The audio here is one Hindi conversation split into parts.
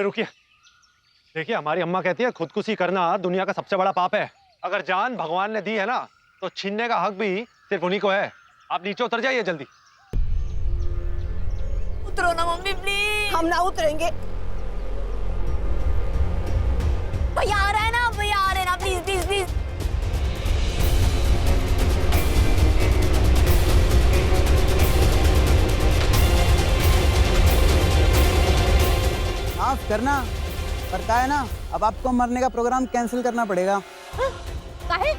रुकिए। देखिए, हमारी अम्मा कहती है खुदकुशी करना दुनिया का सबसे बड़ा पाप है। अगर जान भगवान ने दी है ना, तो छीनने का हक भी सिर्फ उन्हीं को है। आप नीचे उतर जाइए जल्दी। उतरो ना मम्मी प्लीज। हम ना उतरेंगे। भैया आ रहा है ना, भैया आ रहे हैं ना, प्लीज प्लीज प्लीज। माफ करना, पर क्या है ना, अब आपको मरने का प्रोग्राम कैंसिल करना पड़ेगा। काहे?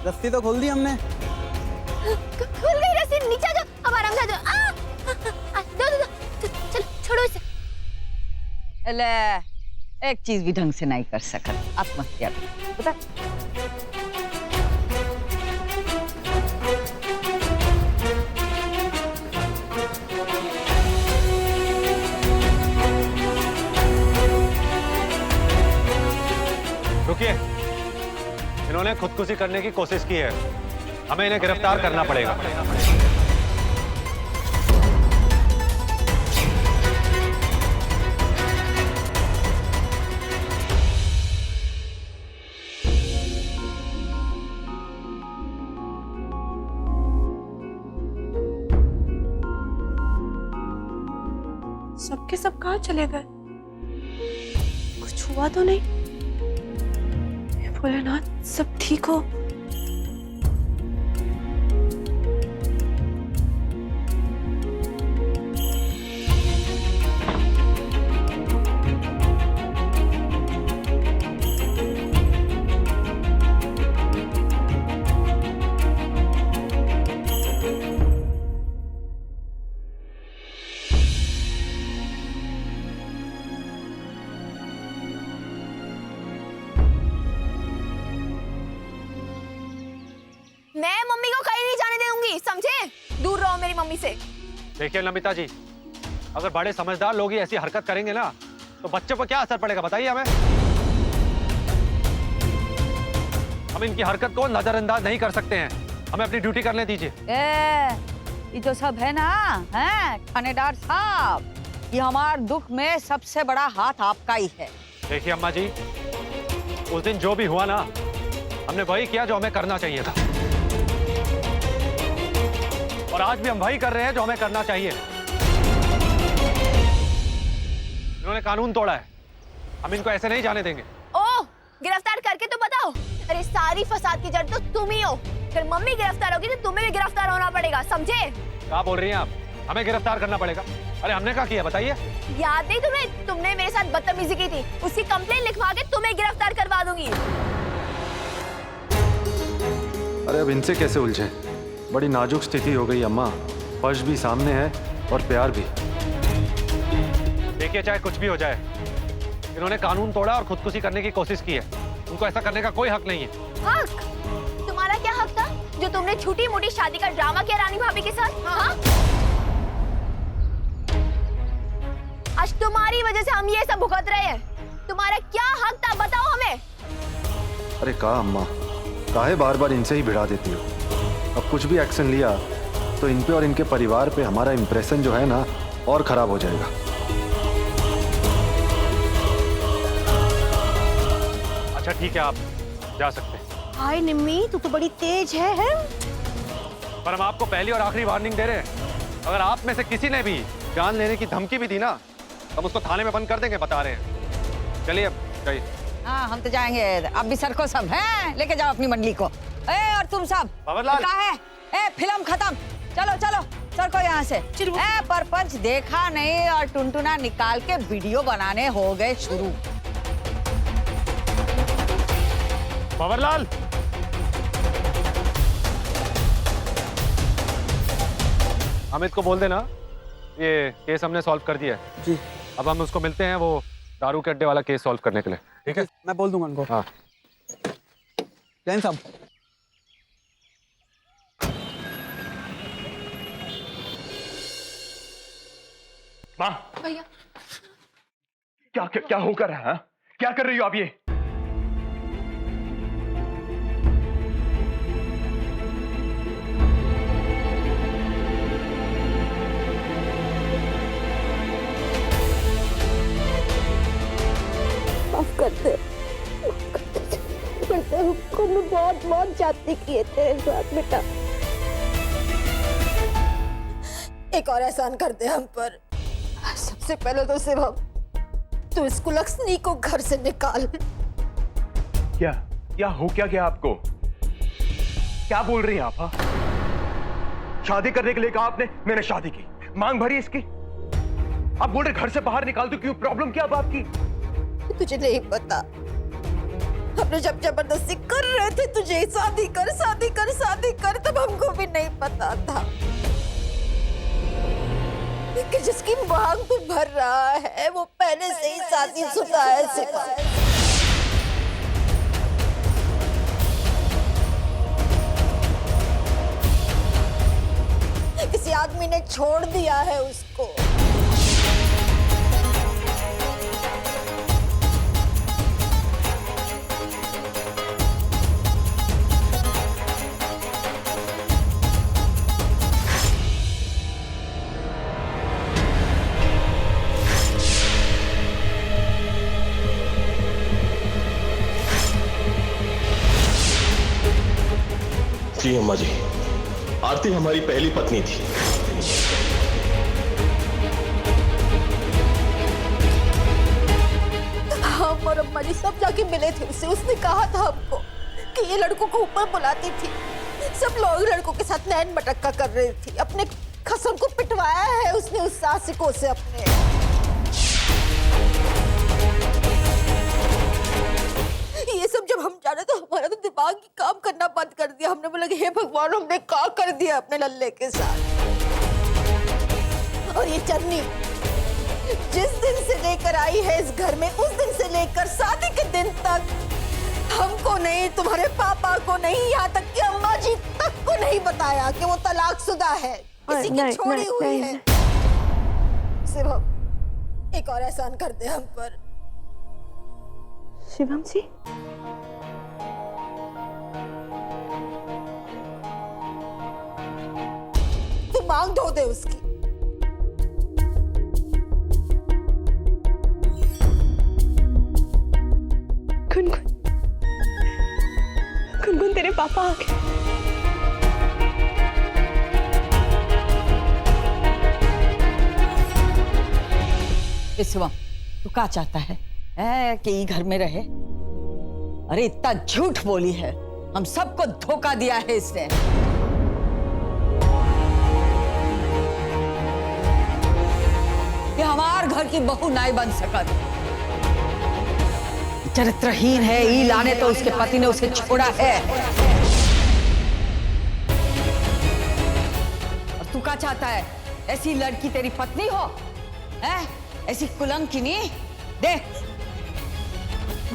रस्सी तो खोल दी हमने। खुल गई रस्सी, नीचे आ जाओ, अब आराम से आ जाओ। दो दो दो, चलो छोड़ो इसे। ले, एक चीज भी ढंग से नहीं कर सकत, आत्महत्या बता। रुकिए, इन्होंने खुदकुशी करने की कोशिश की है। हमें इन्हें गिरफ्तार करना पड़ेगा। सबके सब कहाँ चले गए? कुछ हुआ तो नहीं? हे भोलेनाथ, सब ठीक हो? मैं मम्मी को कहीं नहीं जाने दूंगी, समझे? दूर रहो मेरी मम्मी से। देखिए नमिता जी, अगर बड़े समझदार लोग ही ऐसी हरकत करेंगे ना, तो बच्चों पर क्या असर पड़ेगा बताइए हमें। हम इनकी हरकत को नजरअंदाज नहीं कर सकते हैं। हमें अपनी ड्यूटी करने दीजिए। ये जो सब है ना, हैं थानेदार साहब, ये हमारे दुख में सबसे बड़ा हाथ आपका ही है। देखिए अम्मा जी, उस दिन जो भी हुआ ना, हमने वही किया जो हमें करना चाहिए था, और आज भी हम वही कर रहे हैं जो हमें करना चाहिए। इन्होंने कानून तोड़ा है, हम इनको ऐसे नहीं जाने देंगे। ओह, गिरफ्तार करके तो बताओ। अरे सारी फसाद की जड़ तो तुम ही हो। अगर मम्मी गिरफ्तार होगी तो तुम्हें भी गिरफ्तार होना पड़ेगा, समझे? क्या बोल रही हैं आप? हमें गिरफ्तार करना पड़ेगा? अरे हमने क्या किया बताइए। याद नहीं तुम्हें? तुमने मेरे साथ बदतमीजी की थी, उसकी कंप्लेन लिखवा के तुम्हें गिरफ्तार करवा दूंगी। अरे अब इनसे कैसे उलझे? बड़ी नाजुक स्थिति हो गई अम्मा। फर्ज भी सामने है और प्यार भी। देखिए, चाहे कुछ भी हो जाए, इन्होंने कानून तोड़ा और खुदकुशी करने की कोशिश की है। उनको ऐसा करने का कोई हक नहीं है। हक? तुम्हारा क्या हक था जो तुमने छोटी मोटी शादी का ड्रामा किया रानी भाभी के साथ? हाँ? आज तुम्हारी वजह से हम ये सब भुगत रहे हैं। तुम्हारा क्या हक था, बताओ हमें। अरे कहा अम्मा, काहे बार बार इनसे ही भिड़ा देती हो? अब कुछ भी एक्शन लिया तो इन पे और इनके परिवार पे हमारा इंप्रेशन जो है ना, और खराब हो जाएगा। अच्छा ठीक है, आप जा सकते हैं। हाय निम्मी, तू तो बड़ी तेज है? पर हम आपको पहली और आखिरी वार्निंग दे रहे हैं, अगर आप में से किसी ने भी जान लेने की धमकी भी दी ना, हम उसको थाने में बंद कर देंगे, बता रहे हैं। चलिए अब जाइए। हाँ, हम तो जाएंगे। अब भी सर को सब है, लेके जाओ अपनी मंडली को। और तुम सब बाबरलाल, क्या है? फिल्म खत्म, चलो चलो सर को यहाँ से। परपंच देखा नहीं और टुनटुना निकाल के वीडियो बनाने हो गए शुरू। बाबरलाल, अमित को बोल देना ये केस हमने सॉल्व कर दिया है जी। अब हम उसको मिलते हैं, वो दारू के अड्डे वाला केस सॉल्व करने के लिए। ठीक है, मैं बोल दूंगा उनको। हाँ। जैन साहब, माँ, भैया, क्या क्या क्या होकर रहा है? क्या कर रही हो आप ये? हमने बहुत बहुत जाती किए तेरे साथ बेटा। एक और एहसान कर दे हम पर। सबसे पहले तो शिवम, तू इस कुलक्षणी को घर से निकाल। क्या हो क्या गया आपको? क्या बोल रही हैं आप? हाँ? शादी करने के लिए कहा आपने, मैंने शादी की, मांग भरी इसकी, आप बोल रहे घर से बाहर निकाल दो, क्यों? प्रॉब्लम क्या बात की? तुझे नहीं पता, हमने जब जबरदस्ती कर रहे थे तुझे शादी कर शादी कर शादी कर, तब हमको भी नहीं पता था कि जिसकी मांग तू भर रहा है वो पहले से ही शादीशुदा है शिवम। किसी आदमी ने छोड़ दिया है उसको। जी अम्मा जी, आरती हमारी पहली पत्नी थी। हम और अम्मा जी सब जाके मिले थे उससे। उसने कहा था हमको कि ये लड़कों को ऊपर बुलाती थी, सब लोग लड़कों के साथ नैन मटक्का कर रही थी। अपने खसम को पिटवाया है उसने उस सासिकों से अपने। ये सब जब हम जाने तो हमारा तो दिमाग ही काम करना बंद कर दिया। हमने बोला कि हे भगवान, हमने क्या कर दिया अपने लल्ले के साथ। और ये चन्नी जिस दिन से लेकर आई है इस घर में, उस दिन से लेकर शादी के दिन तक हमको नहीं, तुम्हारे पापा को नहीं, यहाँ तक कि अम्मा जी तक को नहीं बताया कि वो तलाकशुदा है, किसी की छोड़ी हुई है। शिवम, एक और एहसान कर दे हम पर। शिवम जी, तू मांग धो दे उसकी। गुनगुन, गुनगुन तेरे पापा आ गए। शिवम, तू क्या चाहता है कि ये घर में रहे? अरे इतना झूठ बोली है, हम सबको धोखा दिया है इसने। ये हमार घर की बहू नहीं बन सकत। चरित्रहीन है, ई लाने तो उसके पति ने उसे छोड़ा है। और तू क्या चाहता है? ऐसी लड़की तेरी पत्नी हो? ऐसी कुलंकिनी? देख,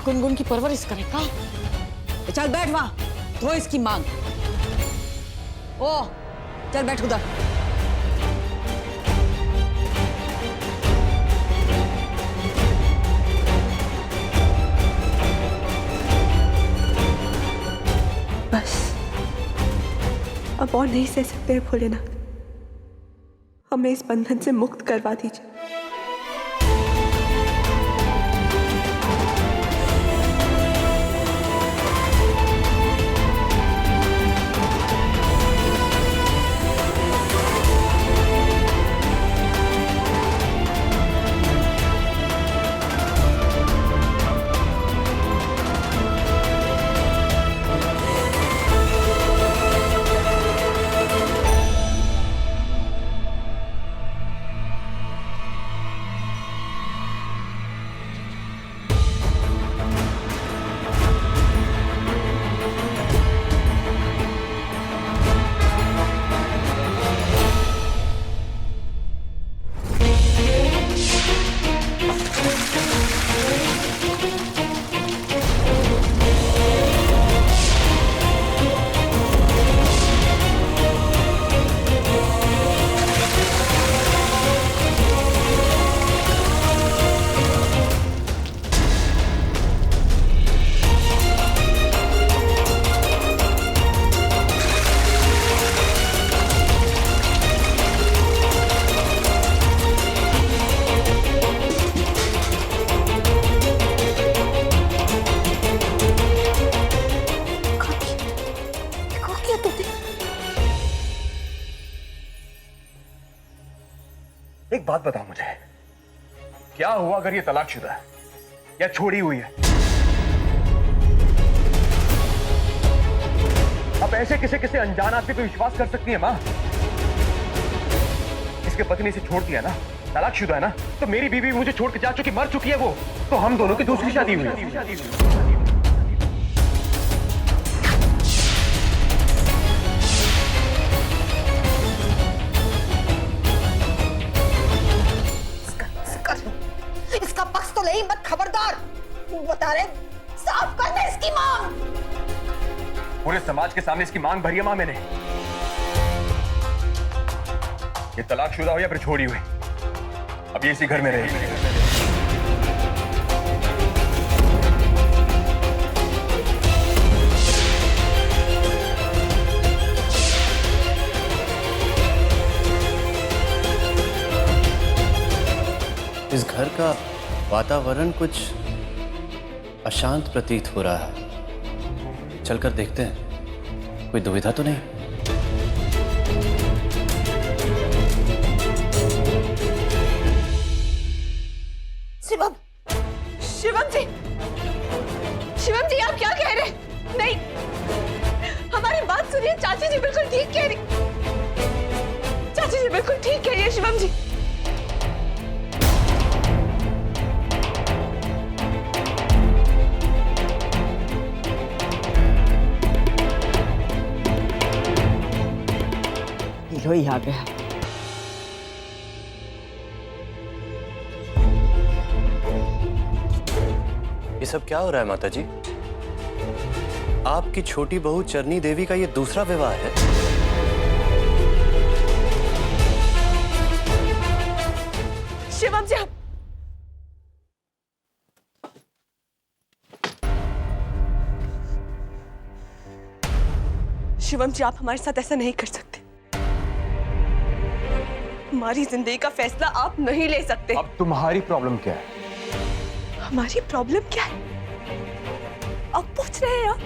गुनगुन की परवरिश करेगा। चल बैठ वहां, वो इसकी मांग। ओ चल बैठ उधर। बस अब और नहीं सह सकते हैं भोलेनाथ, हमें इस बंधन से मुक्त करवा दीजिए। बात बताओ मुझे, क्या हुआ अगर ये तलाकशुदा है या छोड़ी हुई है? अब ऐसे किसे किसे अनजान आदमी पे विश्वास कर सकती है माँ? इसके पति ने इसे छोड़ दिया ना, तलाकशुदा है ना, तो मेरी बीवी मुझे छोड़ के जा चुकी, मर चुकी है वो, तो हम दोनों की दूसरी शादी हुई है। इसका पक्ष तो नहीं, मत खबरदार। बता रहे साफ कर दे इसकी मांग। पूरे समाज के सामने इसकी मांग भरी है मां मैंने। ये तलाकशुदा हो या फिर छोड़ी हुई, अब ये इसी घर में रहेगी। इस घर का वातावरण कुछ अशांत प्रतीत हो रहा है। चलकर देखते हैं, कोई दुविधा तो नहीं। शिवम, शिवम जी, शिवम जी आप क्या कह रहे हैं? नहीं, हमारी बात सुनिए। चाची जी बिल्कुल ठीक कह रही, चाची जी बिल्कुल ठीक कह रही है शिवम जी। लो ही आ गया। ये सब क्या हो रहा है माता जी? आपकी छोटी बहू चरनी देवी का ये दूसरा विवाह है। शिवम जी, शिवम जी आप हमारे साथ ऐसा नहीं कर सकते। हमारी जिंदगी का फैसला आप नहीं ले सकते। अब तुम्हारी प्रॉब्लम क्या है? हमारी प्रॉब्लम क्या है आप पूछ रहे हैं? आप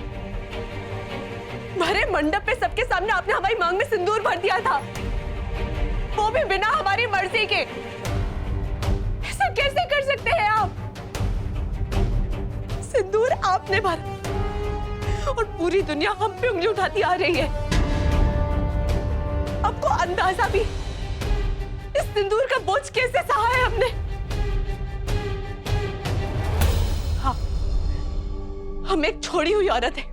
भरे मंडप पे सबके सामने आपने हमारी मांग में सिंदूर भर दिया था, वो भी बिना हमारी मर्जी के। ऐसा कैसे कर सकते हैं आप? सिंदूर आपने भरा और पूरी दुनिया हम पे उंगली उठाती आ रही है। आपको अंदाजा भी इस सिंदूर का बोझ कैसे सहा है हमने? हाँ, हम एक छोड़ी हुई औरत है,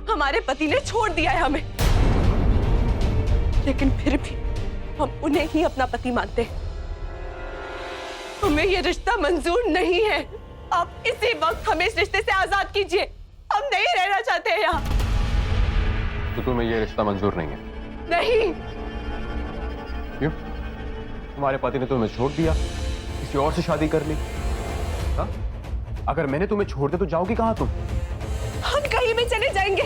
हमारे पति ने छोड़ दिया है हमें, लेकिन फिर भी हम उन्हें ही अपना पति मानते हैं। हमें ये रिश्ता मंजूर नहीं है। आप इसी वक्त हमें इस रिश्ते से आजाद कीजिए, हम नहीं रहना चाहते हैं यहाँ। तो तुम्हें ये रिश्ता मंजूर नहीं है? नहीं। क्यों? तुम्हारे पति ने तुम्हें छोड़ दिया, किसी और से शादी कर ली। हाँ? अगर मैंने तुम्हें छोड़ दिया तो जाओगी कहाँ तुम? हम कहीं भी चले जाएंगे,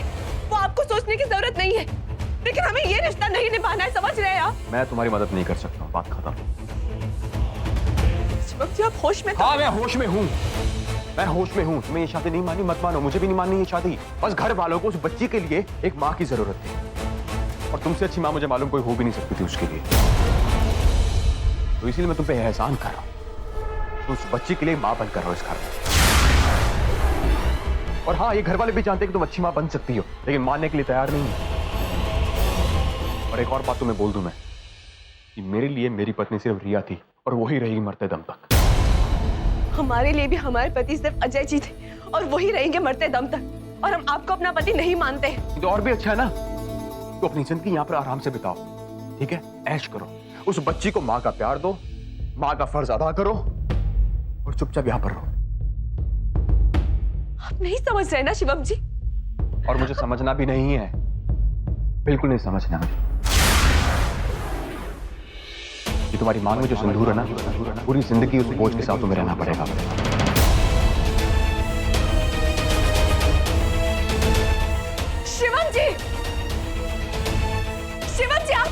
वो आपको सोचने की जरूरत नहीं है, लेकिन हमें ये रिश्ता नहीं निभाना है, समझ रहे हैं आप? मैं तुम्हारी मदद नहीं कर सकता, बात खत्म। शिवम आप होश में? हाँ मैं होश में हूँ, मैं होश में हूँ। तुम्हें ये शादी नहीं मानी, मत मानो, मुझे भी नहीं माननी ये शादी। बस घर वालों को उस बच्ची के लिए एक माँ की जरूरत थी, और तुमसे अच्छी माँ मुझे मालूम कोई हो भी नहीं सकती थी उसके लिए। तो इसीलिए मैं तुम पे एहसान कर रहा हूँ, तो उस बच्ची के लिए माँ बन कर रहा हूँ इस घर में। और हाँ, ये घर वाले भी जानते हैं कि तुम अच्छी माँ बन सकती हो, लेकिन मानने के लिए तैयार नहीं है। और एक और बात तुम्हें बोल दूं मैं, कि मेरे लिए मेरी पत्नी सिर्फ रिया थी, और वही रहेगी मरते दम तक। हमारे लिए भी हमारे पति सिर्फ अजय जी थे, और वही रहेंगे मरते दम तक। और हम आपको अपना पति नहीं मानते। तो और भी अच्छा है ना, तो अपनी जिंदगी यहाँ पर आराम से बिताओ, ठीक है? ऐश करो, उस बच्ची को माँ का प्यार दो, माँ का फर्ज अदा करो, और चुपचाप यहाँ पर रहो। आप नहीं समझ रहे ना शिवम जी? और मुझे समझना भी नहीं है, बिल्कुल नहीं समझना मुझे। ये तुम्हारी मांग में जो सिंदूर है ना, पूरी जिंदगी उस बोझ के साथ तुम्हें रहना पड़ेगा। शिवम जी, शिवम जी आप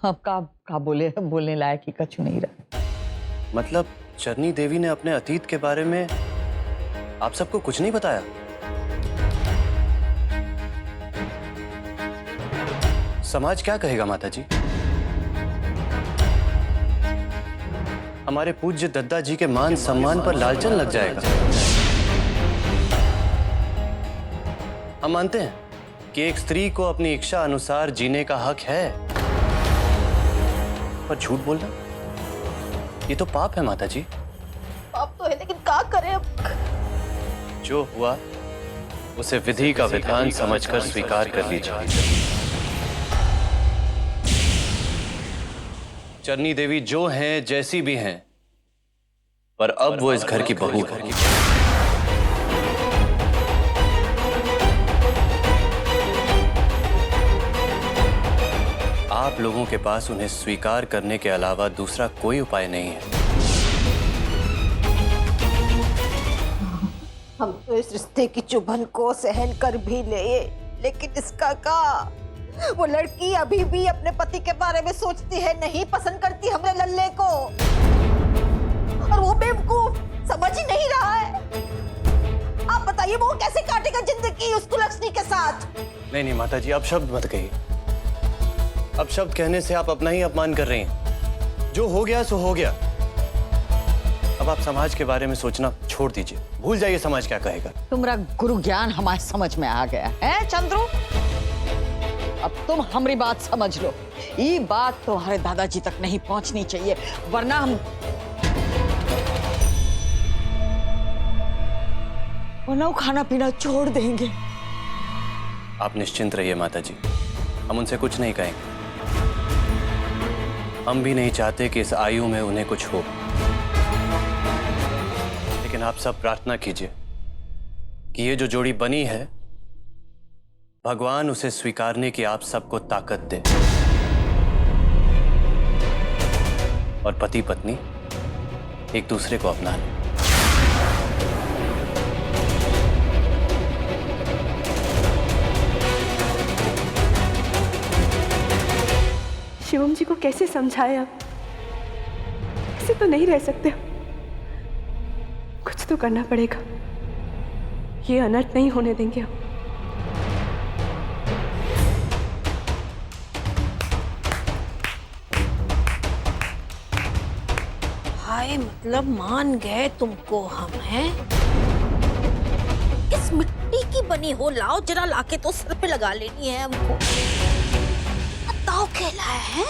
अब का बोलने लायक ही कछु नहीं रहा। मतलब चरनी देवी ने अपने अतीत के बारे में आप सबको कुछ नहीं बताया? समाज क्या कहेगा माता जी? हमारे पूज्य दद्दा जी के मान सम्मान पर लालचन लग जाएगा। हम मानते हैं कि एक स्त्री को अपनी इच्छा अनुसार जीने का हक है, पर झूठ बोलना ये तो पाप है माता जी। पाप तो है, लेकिन क्या करें अब? जो हुआ उसे विधि का विधान समझकर स्वीकार कर लीजिए। चरनी देवी जो हैं, जैसी भी हैं, पर अब वो इस घर की बहू है। आप लोगों के पास उन्हें स्वीकार करने के अलावा दूसरा कोई उपाय नहीं है। हम तो इस रिश्ते की चुभन को सहन कर भी ले, लेकिन इसका का वो लड़की अभी भी अपने पति के बारे में सोचती है, नहीं पसंद करती हमरे लल्ले को, और वो बेवकूफ समझ ही नहीं रहा है। आप बताइए वो कैसे काटेगा जिंदगी उस कुलक्षणी के साथ? नहीं नहीं माता जी, अब शब्द मत कहिए। अब शब्द कहने से आप अपना ही अपमान कर रही हैं। जो हो गया सो हो गया। अब आप समाज के बारे में सोचना छोड़ दीजिए, भूल जाइए समाज क्या कहेगा। तुम्हारा गुरु ज्ञान हमारे समझ में आ गया है चंद्रू। अब तुम हमारी बात समझ लो। ये बात तुम्हारे दादाजी तक नहीं पहुंचनी चाहिए, वरना वो खाना पीना छोड़ देंगे। आप निश्चिंत रहिए माता जी, हम उनसे कुछ नहीं कहेंगे। हम भी नहीं चाहते कि इस आयु में उन्हें कुछ हो, लेकिन आप सब प्रार्थना कीजिए कि ये जो जोड़ी बनी है, भगवान उसे स्वीकारने की आप सबको ताकत दे, और पति पत्नी एक दूसरे को अपना लें। शिवम जी को कैसे समझाए? अब ऐसे तो नहीं रह सकते, कुछ तो करना पड़ेगा। ये अनर्थ नहीं होने देंगे हम। हाय, मतलब मान गए तुमको हम, हैं? इस मिट्टी की बनी हो लाओ, जरा लाके तो सर पे लगा लेनी है हमको। दाव खेला है?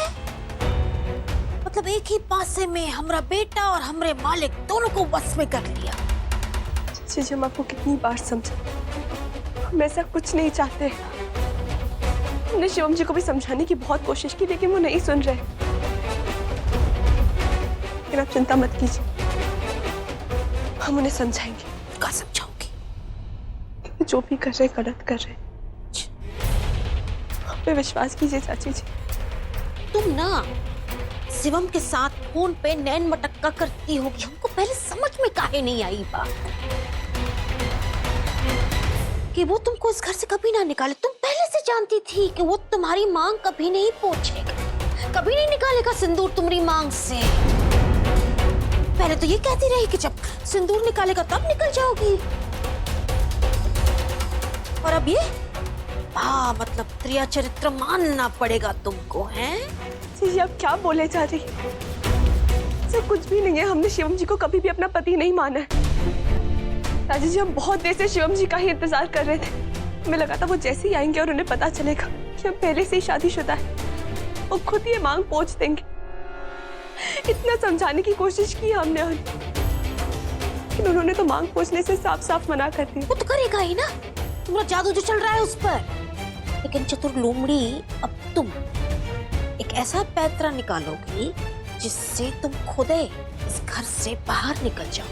मतलब एक ही पासे में हमरा बेटा और हमरे मालिक दोनों को बस में कर लिया। जी हम आपको कितनी बार समझा, हम ऐसा कुछ नहीं चाहते। हमने शिवम जी को भी समझाने की बहुत कोशिश की, लेकिन वो नहीं सुन रहे। लेकिन आप चिंता मत कीजिए, हम उन्हें समझाएंगे। क्या समझाओगे? जो भी कर रहे गलत कर रहे। पे विश्वास कीजिए चाची जी। तुम ना शिवम के साथ फोन पे नैन मटक्का करती होगी, हमको पहले समझ में काहे नहीं आई बात कि वो तुमको इस घर से कभी ना निकाले। तुम पहले से जानती थी कि वो तुम्हारी मांग कभी नहीं पहुंचेगा, कभी नहीं निकालेगा सिंदूर तुम्हारी मांग से। पहले तो ये कहती रही कि जब सिंदूर निकालेगा तब निकल जाओगी, और अब ये हाँ, मतलब त्रिया चरित्र मानना पड़ेगा तुमको, हैं? जी आप क्या बोले जा रही? सब कुछ भी नहीं है। हमने शिवम जी को कभी भी अपना पति नहीं माना है। राजी जी, हम बहुत देर से शिवम जी का ही इंतजार कर रहे थे। हमें लगा था वो जैसे ही आएंगे और उन्हें पता चलेगा कि हम पहले से ही शादीशुदा है, वो खुद ये मांग पहुंच देंगे। इतना समझाने की कोशिश की हमने उन्हें, लेकिन उन्होंने तो मांग पहुंचने से साफ साफ मना कर दिया। वो तो करेगा ही ना, तुम्हारा जादू जो चल रहा है उस पर। लेकिन चतुर लोमड़ी, अब तुम एक ऐसा पैतरा निकालोगी जिससे तुम खुदे इस घर से बाहर निकल जाओ।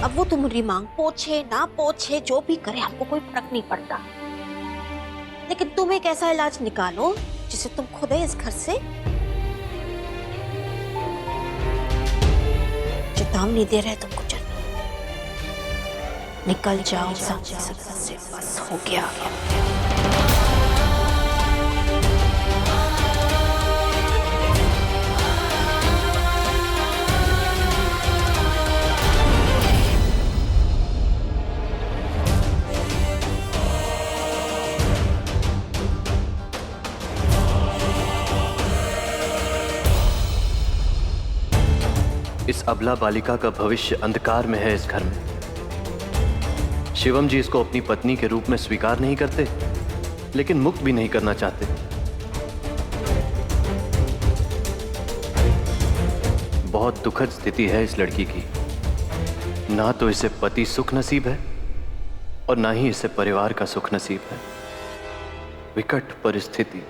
अब वो तुम्हारी मांग पोछे ना पोछे, जो भी करे हमको कोई फर्क नहीं पड़ता, लेकिन तुम एक ऐसा इलाज निकालो जिसे तुम खुदे इस घर से चेतावनी दे रहे तुमको, चल निकल जाओ सबसे, बस हो गया। इस अबला बालिका का भविष्य अंधकार में है इस घर में। शिवम जी इसको अपनी पत्नी के रूप में स्वीकार नहीं करते, लेकिन मुक्त भी नहीं करना चाहते। बहुत दुखद स्थिति है इस लड़की की। ना तो इसे पति सुख नसीब है और ना ही इसे परिवार का सुख नसीब है। विकट परिस्थिति।